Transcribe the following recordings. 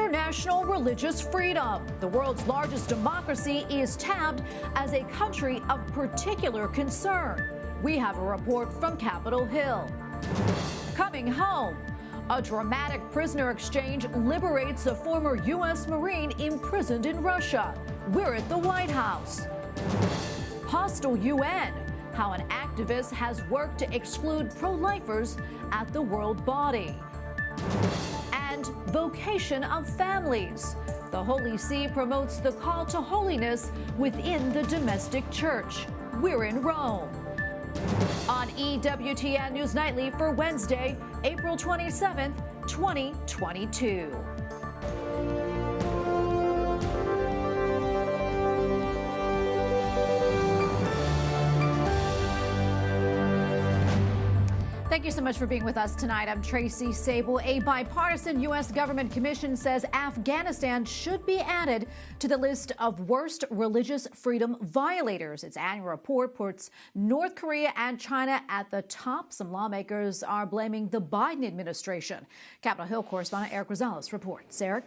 international religious freedom. The world's largest democracy is tabbed as a country of particular concern. We have a report from Capitol Hill. Coming home, a dramatic prisoner exchange liberates a former U.S. Marine imprisoned in Russia. We're at the White House. Hostile UN, how an activist has worked to exclude pro-lifers at the World Body. And vocation of families. The Holy See promotes the call to holiness within the domestic church. We're in Rome. On EWTN News Nightly for Wednesday, April 27th, 2022. Thank you so much for being with us tonight. I'm Tracy Sable. A bipartisan U.S. government commission says Afghanistan should be added to the list of worst religious freedom violators. Its annual report puts North Korea and China at the top. Some lawmakers are blaming the Biden administration. Capitol Hill correspondent Eric Rosales reports. Eric?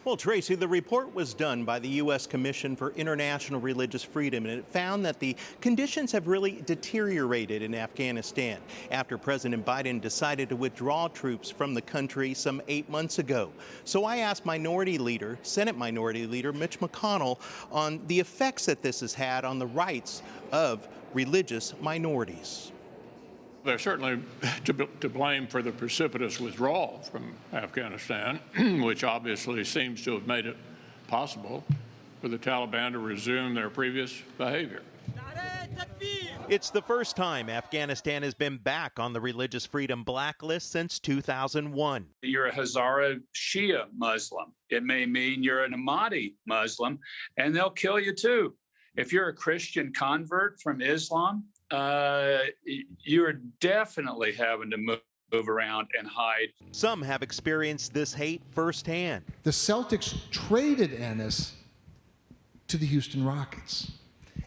Well, Tracy, the report was done by the U.S. Commission for International Religious Freedom, and it found that the conditions have really deteriorated in Afghanistan after President Biden decided to withdraw troops from the country some 8 months ago. So I asked Senate Minority Leader Mitch McConnell on the effects that this has had on the rights of religious minorities. They're certainly to blame for the precipitous withdrawal from Afghanistan, which obviously seems to have made it possible for the Taliban to resume their previous behavior. It's the first time Afghanistan has been back on the religious freedom blacklist since 2001. You're a Hazara Shia Muslim. It may mean you're an Ahmadi Muslim, and they'll kill you too. If you're a Christian convert from Islam, you're definitely having to move around and hide. Some have experienced this hate firsthand. The Celtics traded Ennis to the Houston Rockets,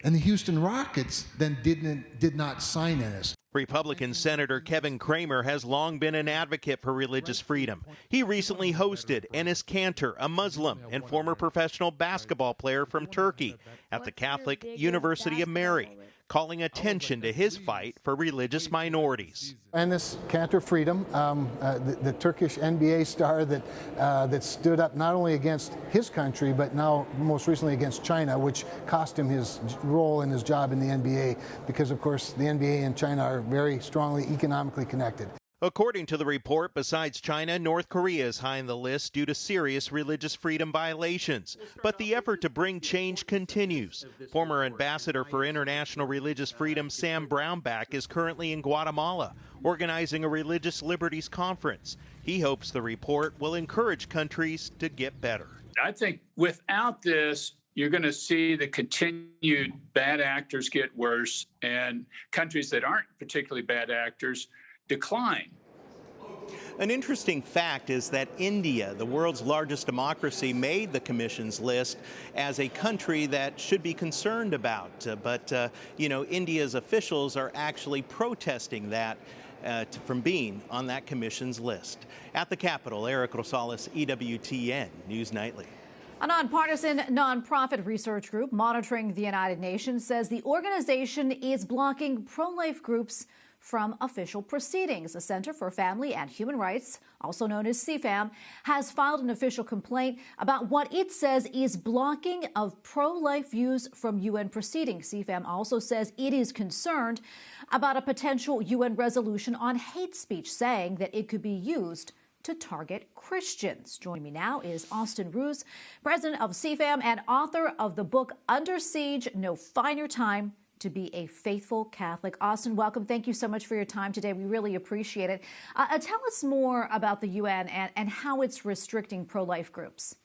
and the Houston Rockets then did not sign Ennis. Republican Senator Kevin Cramer has long been an advocate for religious freedom. He recently hosted Enes Kanter, a Muslim and former professional basketball player from Turkey, at the Catholic University of Mary, calling attention to his fight for religious minorities. Enes Kanter Freedom, the Turkish NBA star that stood up not only against his country, but now most recently against China, which cost him his role in his job in the NBA, because of course the NBA and China are very strongly economically connected. According to the report, besides China, North Korea is high on the list due to serious religious freedom violations. But the effort to bring change continues. Former Ambassador for International Religious Freedom Sam Brownback is currently in Guatemala, organizing a religious liberties conference. He hopes the report will encourage countries to get better. I think without this, you're going to see the continued bad actors get worse, and countries that aren't particularly bad actors decline. An interesting fact is that India, the world's largest democracy, made the Commission's list as a country that should be concerned about. But India's officials are actually protesting that from being on that Commission's list. At the Capitol, Eric Rosales, EWTN News Nightly. A nonpartisan nonprofit research group monitoring the United Nations says the organization is blocking pro-life groups from official proceedings. The Center for Family and Human Rights, also known as CFAM, has filed an official complaint about what it says is blocking of pro-life views from UN proceedings. CFAM also says it is concerned about a potential UN resolution on hate speech, saying that it could be used to target Christians. Joining me now is Austin Ruse, president of CFAM and author of the book Under Siege, No Finer Time to Be a Faithful Catholic. Austin, welcome. Thank you so much for your time today. We really appreciate it. Tell us more about the UN and how it's restricting pro-life groups.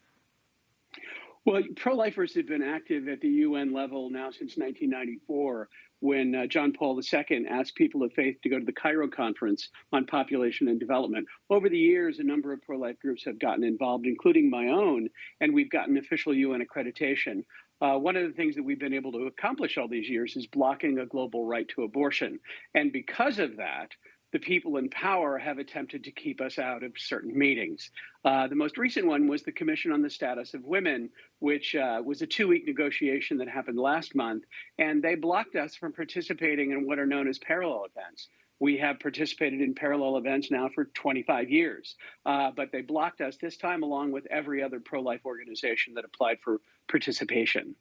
Well, pro-lifers have been active at the UN level now since 1994, when John Paul II asked people of faith to go to the Cairo Conference on Population and Development. Over the years, a number of pro-life groups have gotten involved, including my own, and we've gotten official UN accreditation. One of the things that we've been able to accomplish all these years is blocking a global right to abortion. And because of that, the people in power have attempted to keep us out of certain meetings. The most recent one was the Commission on the Status of Women, which was a 2-week negotiation that happened last month, and they blocked us from participating in what are known as parallel events. We have participated in parallel events now for 25 years, but they blocked us this time along with every other pro-life organization that applied for participation.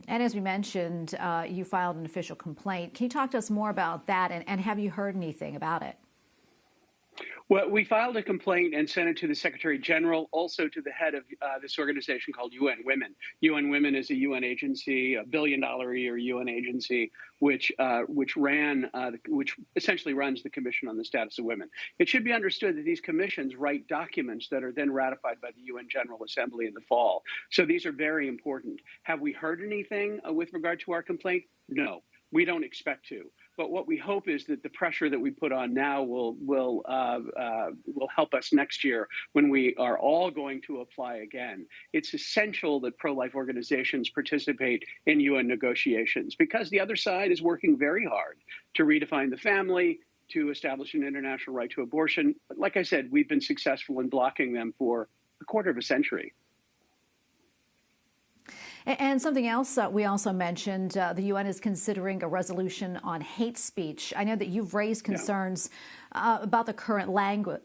And as we mentioned, you filed an official complaint. Can you talk to us more about that, and have you heard anything about it? Well, we filed a complaint and sent it to the Secretary General, also to the head of this organization called UN Women. UN Women is a UN agency, $1 billion a year UN agency, which essentially runs the Commission on the Status of Women. It should be understood that these commissions write documents that are then ratified by the UN General Assembly in the fall. So these are very important. Have we heard anything with regard to our complaint? No, we don't expect to. But what we hope is that the pressure that we put on now will help us next year when we are all going to apply again. It's essential that pro-life organizations participate in UN negotiations because the other side is working very hard to redefine the family, to establish an international right to abortion. But like I said, we've been successful in blocking them for a quarter of a century. And something else we also mentioned, the UN is considering a resolution on hate speech. I know that you've raised concerns about the current language.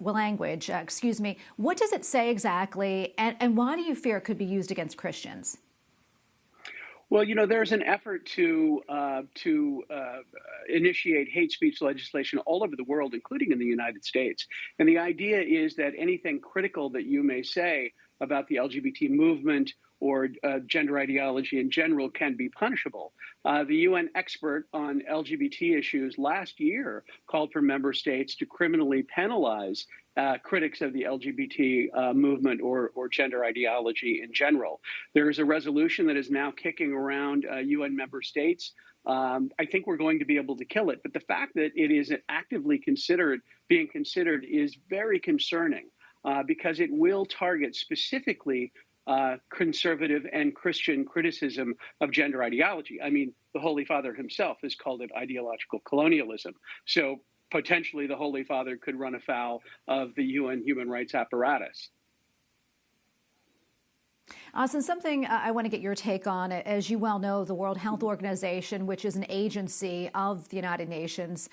What does it say exactly, and why do you fear it could be used against Christians? Well, you know, there's an effort to initiate hate speech legislation all over the world, including in the United States. And the idea is that anything critical that you may say about the LGBT movement or gender ideology in general can be punishable. The UN expert on LGBT issues last year called for member states to criminally penalize critics of the LGBT movement or gender ideology in general. There is a resolution that is now kicking around UN member states. I think we're going to be able to kill it. But the fact that it is actively being considered is very concerning because it will target specifically conservative and Christian criticism of gender ideology. I mean, the Holy Father himself has called it ideological colonialism. So potentially the Holy Father could run afoul of the UN human rights apparatus. So something I want to get your take on. As you well know, the World Health Organization, which is an agency of the United Nations,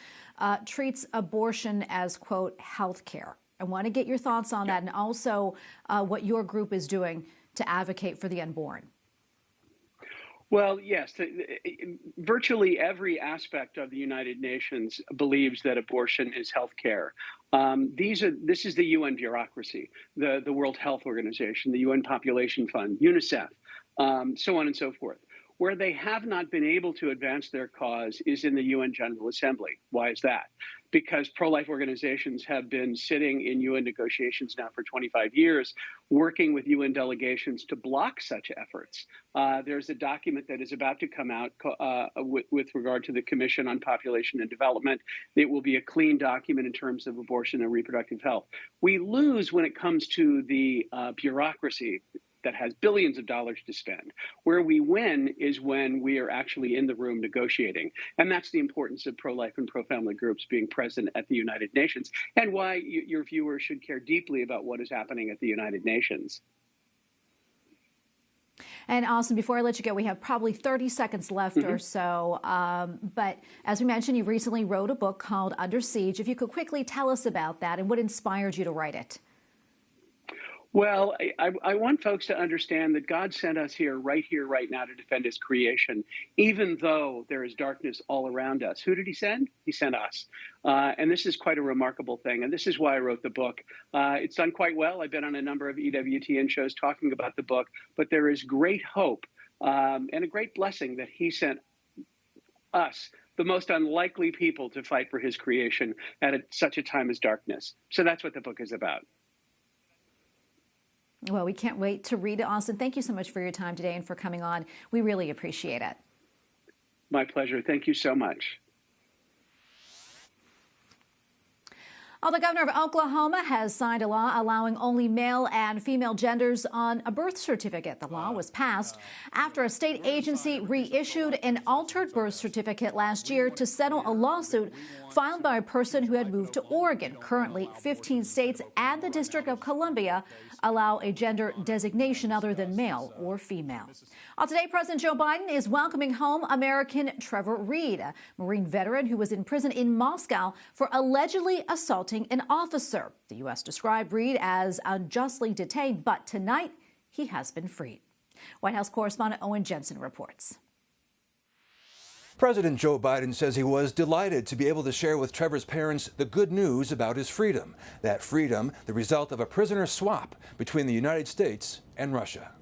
treats abortion as, quote, health care. I want to get your thoughts on that and also what your group is doing to advocate for the unborn. Well, yes, virtually every aspect of the United Nations believes that abortion is health care. This is the UN bureaucracy, the World Health Organization, the UN Population Fund, UNICEF, so on and so forth. Where they have not been able to advance their cause is in the UN General Assembly. Why is that? Because pro-life organizations have been sitting in UN negotiations now for 25 years, working with UN delegations to block such efforts. There's a document that is about to come out with regard to the Commission on Population and Development. It will be a clean document in terms of abortion and reproductive health. We lose when it comes to the bureaucracy that has billions of dollars to spend. Where we win is when we are actually in the room negotiating. And that's the importance of pro-life and pro-family groups being present at the United Nations and why your viewers should care deeply about what is happening at the United Nations. And Austin, before I let you go, we have probably 30 seconds left or so. But as we mentioned, you recently wrote a book called Under Siege. If you could quickly tell us about that and what inspired you to write it. Well, I want folks to understand that God sent us here, right now, to defend his creation, even though there is darkness all around us. Who did he send? He sent us. And this is quite a remarkable thing. And this is why I wrote the book. It's done quite well. I've been on a number of EWTN shows talking about the book. But there is great hope and a great blessing that he sent us, the most unlikely people, to fight for his creation at such a time as darkness. So that's what the book is about. Well, we can't wait to read it, Austin. Thank you so much for your time today and for coming on. We really appreciate it. My pleasure. Thank you so much. Well, the governor of Oklahoma has signed a law allowing only male and female genders on a birth certificate. The law was passed after a state agency reissued an altered birth certificate last year to settle a lawsuit filed by a person who had moved to Oregon. Currently, 15 states and the District of Columbia allow a gender designation other than male or female. Today, President Joe Biden is welcoming home American Trevor Reed, a Marine veteran who was in prison in Moscow for allegedly assaulting an officer. The U.S. described Reed as unjustly detained, but tonight he has been freed. White House correspondent Owen Jensen reports. President Joe Biden says he was delighted to be able to share with Trevor's parents the good news about his freedom. That freedom, the result of a prisoner swap between the United States and Russia.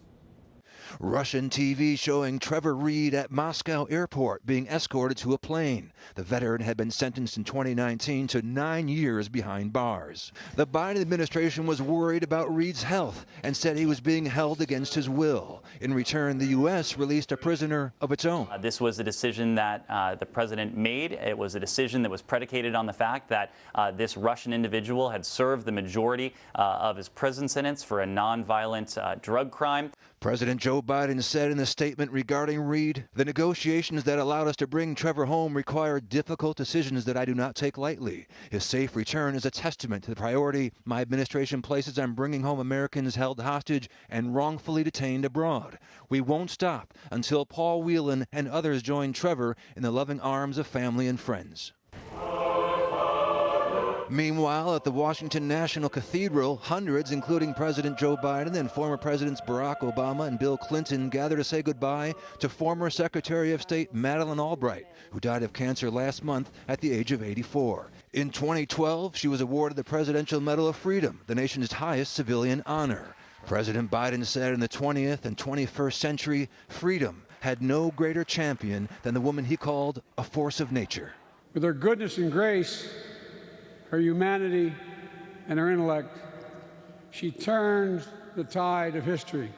Russian TV showing Trevor Reed at Moscow airport being escorted to a plane. The veteran had been sentenced in 2019 to 9 years behind bars. The Biden administration was worried about Reed's health and said he was being held against his will. In return, the U.S. released a prisoner of its own. This was a decision that the president made. It was a decision that was predicated on the fact that this Russian individual had served the majority of his prison sentence for a nonviolent drug crime. President Joe Biden said in a statement regarding Reed, "The negotiations that allowed us to bring Trevor home require difficult decisions that I do not take lightly. His safe return is a testament to the priority my administration places on bringing home Americans held hostage and wrongfully detained abroad. We won't stop until Paul Whelan and others join Trevor in the loving arms of family and friends." Meanwhile, at the Washington National Cathedral, hundreds, including President Joe Biden and former Presidents Barack Obama and Bill Clinton, gather to say goodbye to former Secretary of State Madeleine Albright, who died of cancer last month at the age of 84. In 2012, she was awarded the Presidential Medal of Freedom, the nation's highest civilian honor. President Biden said in the 20th and 21st century, freedom had no greater champion than the woman he called a force of nature. With her goodness and grace, her humanity, and her intellect, she turned the tide of history.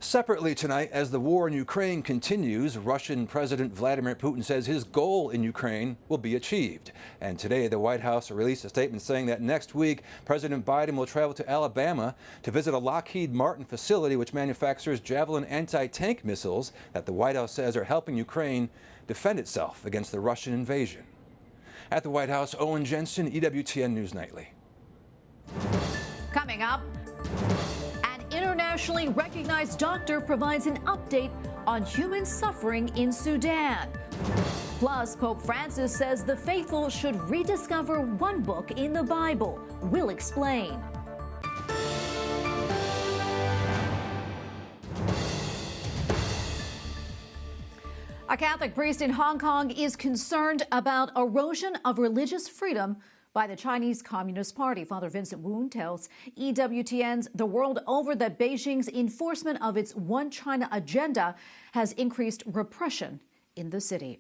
Separately tonight, as the war in Ukraine continues, Russian President Vladimir Putin says his goal in Ukraine will be achieved. And today, the White House released a statement saying that next week, President Biden will travel to Alabama to visit a Lockheed Martin facility which manufactures Javelin anti-tank missiles that the White House says are helping Ukraine defend itself against the Russian invasion. At the White House, Owen Jensen, EWTN News Nightly. Coming up, an internationally recognized doctor provides an update on human suffering in Sudan. Plus, Pope Francis says the faithful should rediscover one book in the Bible. We'll explain. A Catholic priest in Hong Kong is concerned about erosion of religious freedom by the Chinese Communist Party. Father Vincent Woon tells EWTN's The World Over that Beijing's enforcement of its One China agenda has increased repression in the city.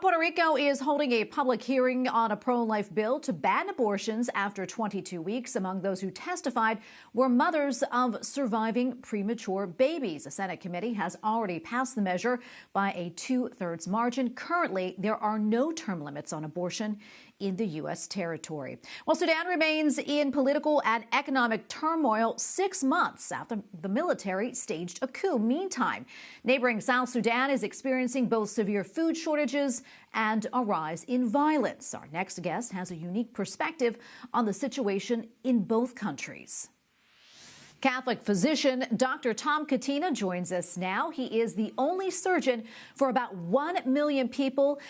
Puerto Rico is holding a public hearing on a pro-life bill to ban abortions after 22 weeks. Among those who testified were mothers of surviving premature babies. A Senate committee has already passed the measure by a 2/3 margin. Currently, there are no term limits on abortion in the U.S. territory. Well, Sudan remains in political and economic turmoil 6 months after the military staged a coup. Meantime, neighboring South Sudan is experiencing both severe food shortages and a rise in violence. Our next guest has a unique perspective on the situation in both countries. Catholic physician Dr. Tom Catena joins us now. He is the only surgeon for about 1 million people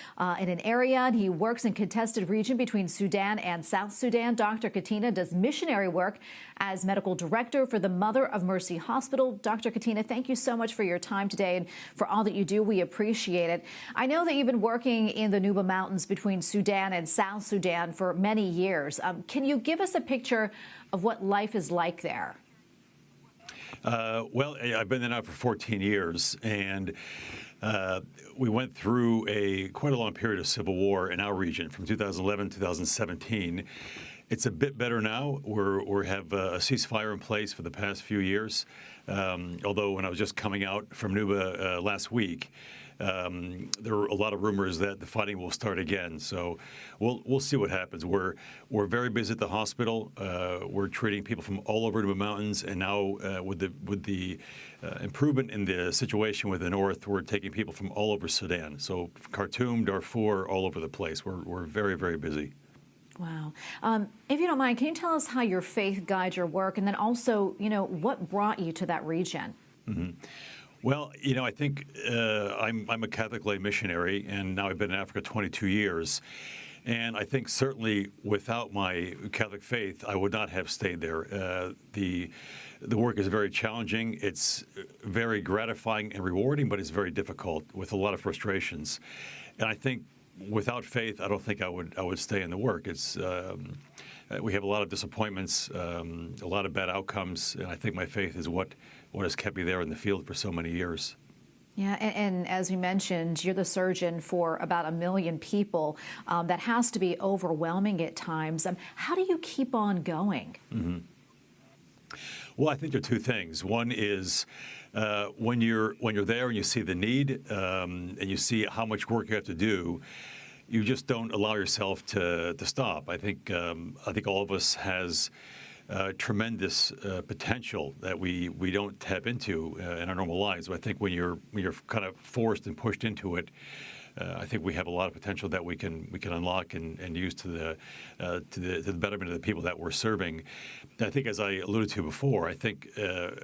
in an area, and he works in contested region between Sudan and South Sudan. Dr. Catena does missionary work as medical director for the Mother of Mercy Hospital. Dr. Catena, thank you so much for your time today and for all that you do. We appreciate it. I know that you've been working in the Nuba Mountains between Sudan and South Sudan for many years. Can you give us a picture of what life is like there? Well, I've been there now for 14 years, and we went through quite a long period of civil war in our region from 2011 to 2017. It's a bit better now. We have a ceasefire in place for the past few years, although when I was just coming out from Nuba last week, there are a lot of rumors that the fighting will start again. So we'll see what happens. We're very busy at the hospital. We're treating people from all over the mountains, and now with the improvement in the situation with the north, we're taking people from all over Sudan. So Khartoum, Darfur, all over the place. We're very, very busy. Wow. If you don't mind, can you tell us how your faith guides your work, and then also, what brought you to that region? Mm-hmm. Well, I think I'm a Catholic lay missionary, and now I've been in Africa 22 years. And I think certainly without my Catholic faith, I would not have stayed there. The work is very challenging. It's very gratifying and rewarding, but it's very difficult with a lot of frustrations. And I think without faith, I don't think I would stay in the work. It's we have a lot of disappointments, a lot of bad outcomes, and I think my faith is what has kept me there in the field for so many years. Yeah, and as we mentioned, you're the surgeon for about 1 million people. That has to be overwhelming at times. How do you keep on going? Mm-hmm. Well, I think there are two things. One is when you're there and you see the need and you see how much work you have to do, you just don't allow yourself to stop. I think all of us has tremendous potential that we don't tap into in our normal lives. But I think when you're kind of forced and pushed into it, I think we have a lot of potential that we can unlock and use to the betterment of the people that we're serving. And I think, as I alluded to before, I think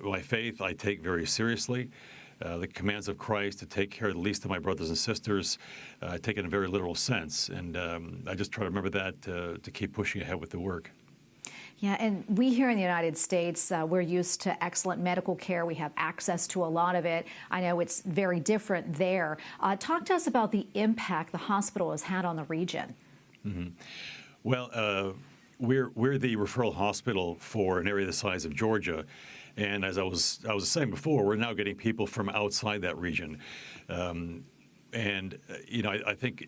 my faith I take very seriously. The commands of Christ to take care of the least of my brothers and sisters, I take it in a very literal sense, and I just try to remember that to keep pushing ahead with the work. Yeah, and we here in the United States, we're used to excellent medical care. We have access to a lot of it. I know it's very different there. Talk to us about the impact the hospital has had on the region. Mm-hmm. Well, we're the referral hospital for an area the size of Georgia. And as I was saying before, we're now getting people from outside that region. I think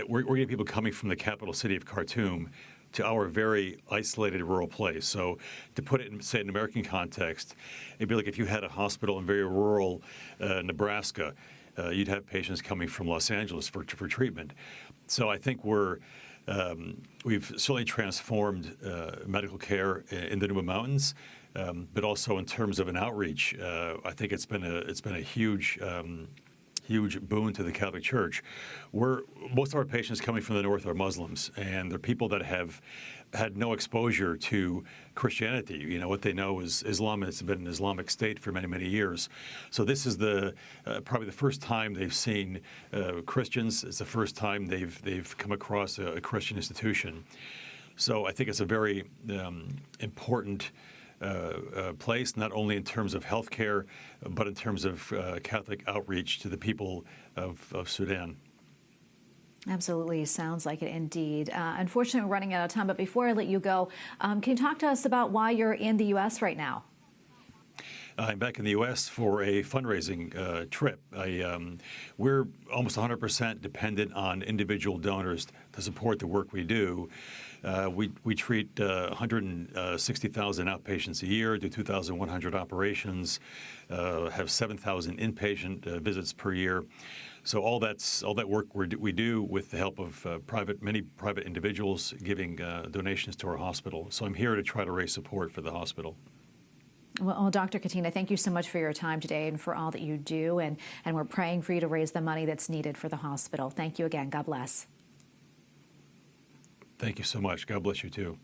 we're getting people coming from the capital city of Khartoum to our very isolated rural place. So to put it in, say, an American context, it'd be like if you had a hospital in very rural Nebraska, you'd have patients coming from Los Angeles for treatment. So I think we've certainly transformed medical care in the Nuba Mountains, but also in terms of an outreach, I think it's been a huge boon to the Catholic Church. Most of our patients coming from the north are Muslims, and they're people that have had no exposure to Christianity. What they know is Islam, and it's been an Islamic state for many, many years. So this is probably the first time they've seen Christians. It's the first time they've come across a Christian institution. So I think it's a very important place, not only in terms of healthcare, but in terms of Catholic outreach to the people of Sudan. Absolutely. Sounds like it indeed. Unfortunately, we're running out of time, but before I let you go, can you talk to us about why you're in the U.S. right now? I'm back in the U.S. for a fundraising trip. We're almost 100% dependent on individual donors to support the work we do. We treat 160,000 outpatients a year, do 2,100 operations, have 7,000 inpatient visits per year. So all that work we do with the help of many private individuals giving donations to our hospital. So I'm here to try to raise support for the hospital. Well, Dr. Catena, thank you so much for your time today and for all that you do. And we're praying for you to raise the money that's needed for the hospital. Thank you again. God bless. Thank you so much. God bless you, too.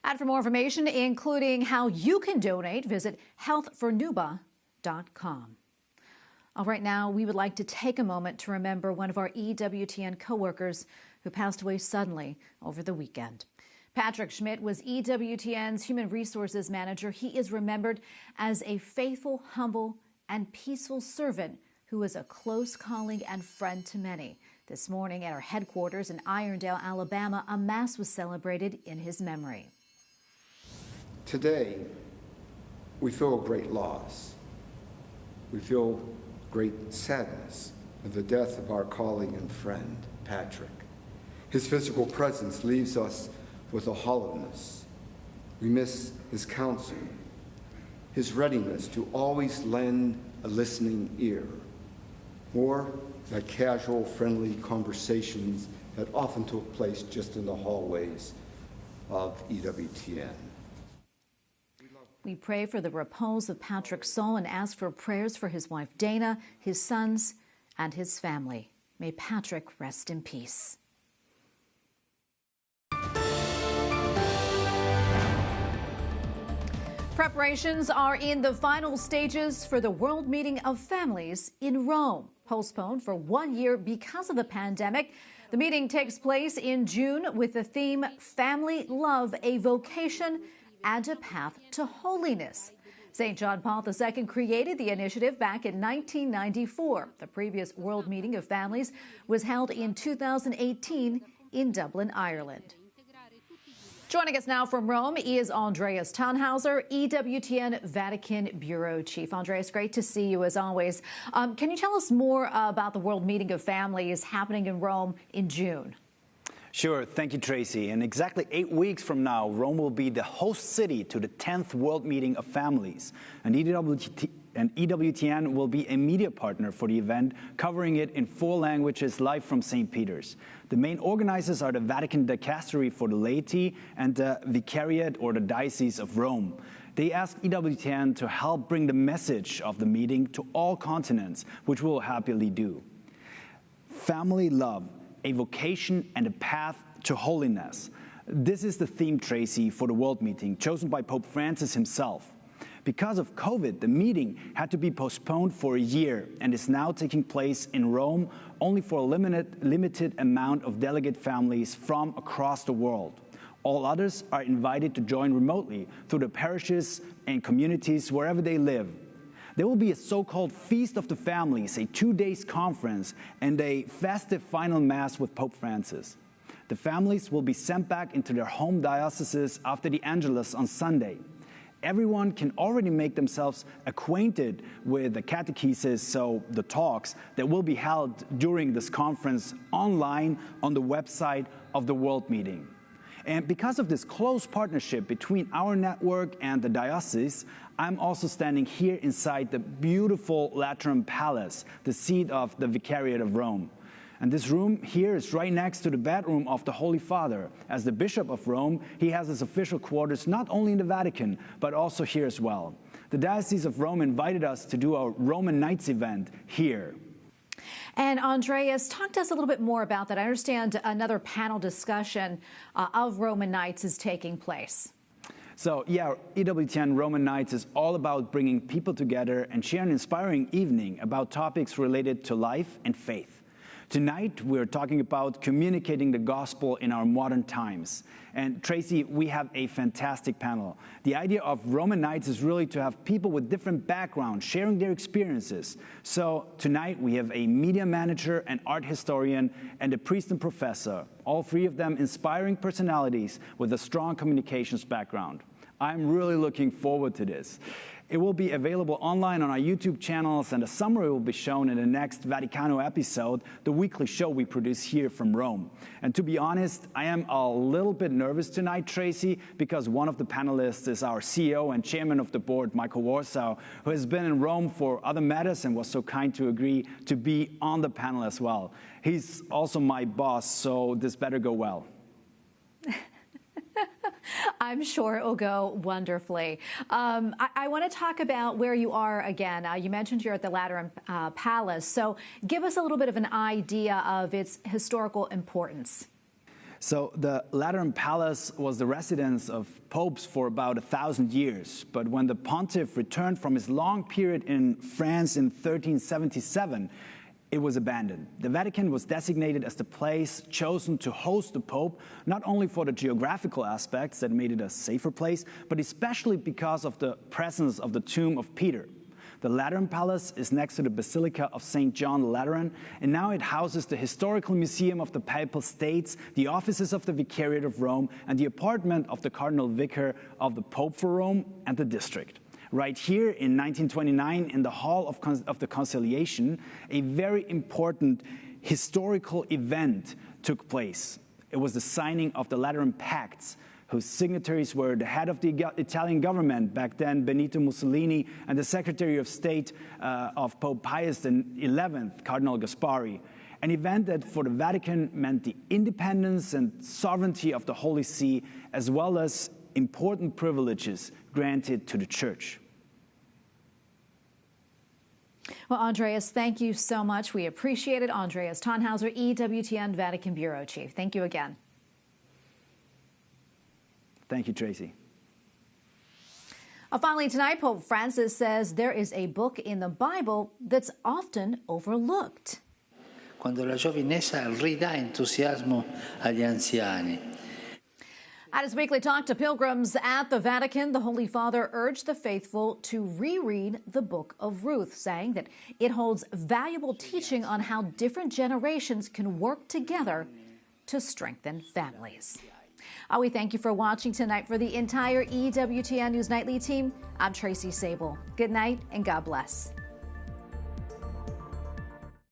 And for more information, including how you can donate, visit healthfornuba.com. All right, now we would like to take a moment to remember one of our EWTN coworkers who passed away suddenly over the weekend. Patrick Schmidt was EWTN's Human Resources Manager. He is remembered as a faithful, humble, and peaceful servant who was a close colleague and friend to many. This morning at our headquarters in Irondale, Alabama, a mass was celebrated in his memory. Today, we feel great loss. We feel great sadness of the death of our colleague and friend, Patrick. His physical presence leaves us with a hollowness. We miss his counsel, his readiness to always lend a listening ear, or the casual, friendly conversations that often took place just in the hallways of EWTN. We pray for the repose of Patrick's soul and ask for prayers for his wife Dana, his sons, and his family. May Patrick rest in peace. Preparations are in the final stages for the World Meeting of Families in Rome. Postponed for 1 year because of the pandemic, the meeting takes place in June with the theme Family Love, a Vocation and a Path to Holiness. St. John Paul II created the initiative back in 1994. The previous World Meeting of Families was held in 2018 in Dublin, Ireland. Joining us now from Rome is Andreas Thonhauser, EWTN Vatican Bureau Chief. Andreas, great to see you as always. Can you tell us more about the World Meeting of Families happening in Rome in June? Sure. Thank you, Tracy. In exactly 8 weeks from now, Rome will be the host city to the 10th World Meeting of Families. And EWTN will be a media partner for the event, covering it in 4 languages live from St. Peter's. The main organizers are the Vatican Dicastery for the Laity and the Vicariate or the Diocese of Rome. They asked EWTN to help bring the message of the meeting to all continents, which we'll happily do. Family love, a vocation and a path to holiness. This is the theme, Tracy, for the World Meeting, chosen by Pope Francis himself. Because of COVID, the meeting had to be postponed for a year and is now taking place in Rome only for a limited amount of delegate families from across the world. All others are invited to join remotely through the parishes and communities wherever they live. There will be a so-called Feast of the Families, a 2-day conference, and a festive final Mass with Pope Francis. The families will be sent back into their home dioceses after the Angelus on Sunday. Everyone can already make themselves acquainted with the catechesis, so the talks that will be held during this conference online on the website of the World Meeting. And because of this close partnership between our network and the diocese, I'm also standing here inside the beautiful Lateran Palace, the seat of the Vicariate of Rome. And this room here is right next to the bedroom of the Holy Father. As the Bishop of Rome, he has his official quarters not only in the Vatican, but also here as well. The Diocese of Rome invited us to do a Roman Nights event here. And Andreas, talk to us a little bit more about that. I understand another panel discussion of Roman Nights is taking place. So yeah, EWTN Roman Nights is all about bringing people together and share an inspiring evening about topics related to life and faith. Tonight, we're talking about communicating the gospel in our modern times. And Tracy, we have a fantastic panel. The idea of Roman Nights is really to have people with different backgrounds sharing their experiences. So tonight, we have a media manager, an art historian, and a priest and professor, all 3 of them inspiring personalities with a strong communications background. I'm really looking forward to this. It will be available online on our YouTube channels, and a summary will be shown in the next Vaticano episode, the weekly show we produce here from Rome. And to be honest, I am a little bit nervous tonight, Tracy, because one of the panelists is our CEO and chairman of the board, Michael Warsaw, who has been in Rome for other matters and was so kind to agree to be on the panel as well. He's also my boss, so this better go well. I'm sure it will go wonderfully. I want to talk about where you are again. You mentioned you're at the Lateran Palace. So give us a little bit of an idea of its historical importance. So the Lateran Palace was the residence of popes for about 1,000 years. But when the pontiff returned from his long period in France in 1377, it was abandoned. The Vatican was designated as the place chosen to host the Pope, not only for the geographical aspects that made it a safer place, but especially because of the presence of the tomb of Peter. The Lateran Palace is next to the Basilica of St. John the Lateran, and now it houses the Historical Museum of the Papal States, the offices of the Vicariate of Rome, and the apartment of the Cardinal Vicar of the Pope for Rome and the district. Right here in 1929, in the Hall of the Conciliation, a very important historical event took place. It was the signing of the Lateran Pacts, whose signatories were the head of the Italian government back then, Benito Mussolini, and the Secretary of State of Pope Pius XI, Cardinal Gaspari. An event that for the Vatican meant the independence and sovereignty of the Holy See, as well as important privileges granted to the Church. Well, Andreas, thank you so much. We appreciate it. Andreas Thonhauser, EWTN Vatican Bureau Chief. Thank you again. Thank you, Tracy. Finally tonight, Pope Francis says there is a book in the Bible that's often overlooked. Quando la giovinezza ridà entusiasmo agli anziani. At his weekly talk to pilgrims at the Vatican, the Holy Father urged the faithful to reread the book of Ruth, saying that it holds valuable teaching on how different generations can work together to strengthen families. We thank you for watching tonight. For the entire EWTN News Nightly team, I'm Tracy Sable. Good night and God bless.